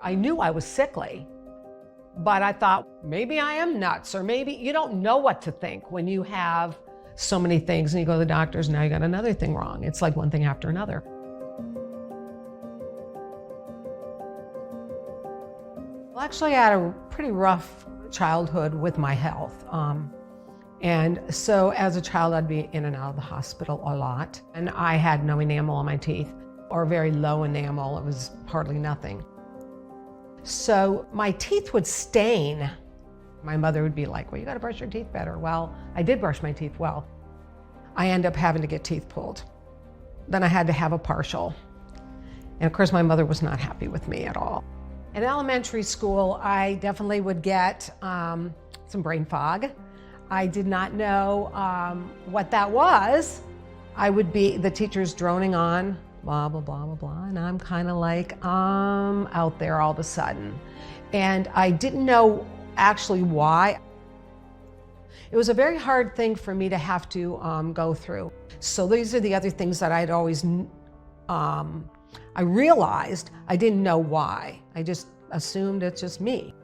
I knew I was sickly, but I thought maybe I am nuts, or maybe you don't know what to think when you have so many things and you go to the doctors and now you got another thing wrong. It's like one thing after another. Well, actually, I had a pretty rough childhood with my health. And so as a child, I'd be in and out of the hospital a lot. And I had no enamel on my teeth, or very low enamel. It was hardly nothing. So my teeth would stain. My mother would be like, well, you gotta brush your teeth better. Well, I did brush my teeth well. I ended up having to get teeth pulled. Then I had to have a partial. And of course, my mother was not happy with me at all. In elementary school, I definitely would get some brain fog. I did not know what that was. I would be, the teacher's droning on, blah, blah, blah, blah, blah, and I'm kind of like, out there all of a sudden. And I didn't know actually why. It was a very hard thing for me to have to go through. So these are the other things that I'd always, I realized I didn't know why. I just assumed it's just me.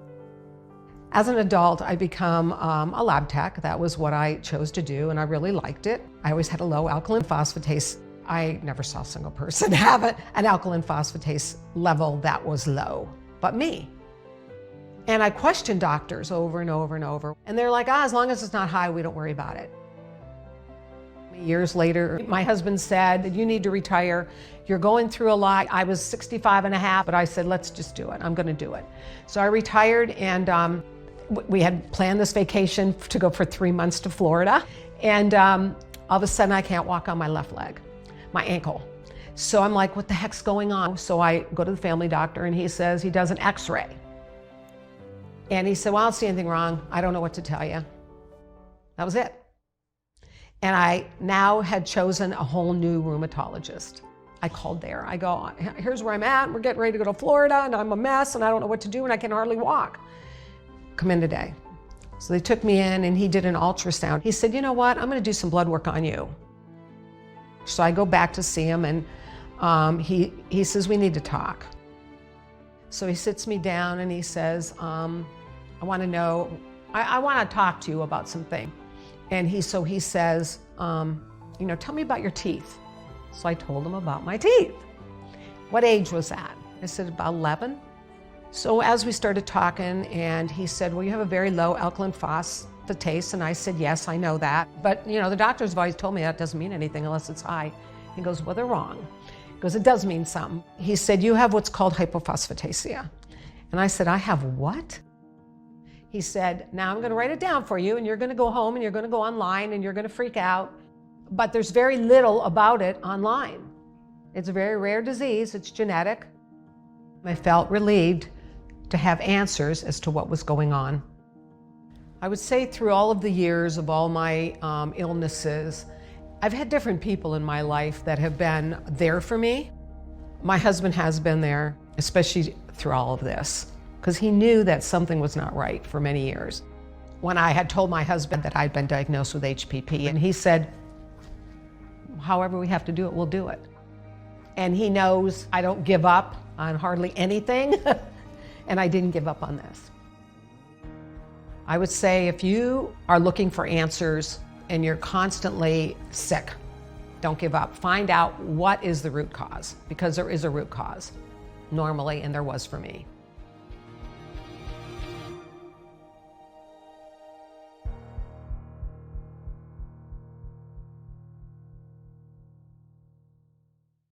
As an adult, I become a lab tech. That was what I chose to do, and I really liked it. I always had a low alkaline phosphatase. I never saw a single person have an alkaline phosphatase level that was low, but me. And I questioned doctors over and over and over, and they're like, as long as it's not high, we don't worry about it. Years later, my husband said, you need to retire. You're going through a lot. I was 65 and a half, but I said, let's just do it. I'm gonna do it. So I retired, and we had planned this vacation to go for 3 months to Florida. And all of a sudden I can't walk on my left leg, my ankle. So I'm like, what the heck's going on? So I go to the family doctor, and he says he does an x-ray. And he said, well, I don't see anything wrong. I don't know what to tell you. That was it. And I now had chosen a whole new rheumatologist. I called there. I go, here's where I'm at. We're getting ready to go to Florida, and I'm a mess, and I don't know what to do, and I can hardly walk. Come in today. So they took me in, and he did an ultrasound. He said, you know what? I'm going to do some blood work on you. So I go back to see him, and he says, we need to talk. So he sits me down, and he says, I want to know, I want to talk to you about something. And he says, you know, tell me about your teeth. So I told him about my teeth. What age was that? I said, about 11. So as we started talking, and he said, well, you have a very low alkaline phosphatase. And I said, yes, I know that. But, you know, the doctors have always told me that doesn't mean anything unless it's high. He goes, well, they're wrong. He goes, it does mean something. He said, you have what's called hypophosphatasia. And I said, I have what? He said, now I'm going to write it down for you, and you're going to go home, and you're going to go online, and you're going to freak out. But there's very little about it online. It's a very rare disease. It's genetic. I felt relieved to have answers as to what was going on. I would say through all of the years of all my illnesses, I've had different people in my life that have been there for me. My husband has been there, especially through all of this, because he knew that something was not right for many years. When I had told my husband that I'd been diagnosed with HPP, and he said, however we have to do it, we'll do it. And he knows I don't give up on hardly anything, and I didn't give up on this. I would say if you are looking for answers and you're constantly sick, don't give up. Find out what is the root cause, because there is a root cause, normally, and there was for me.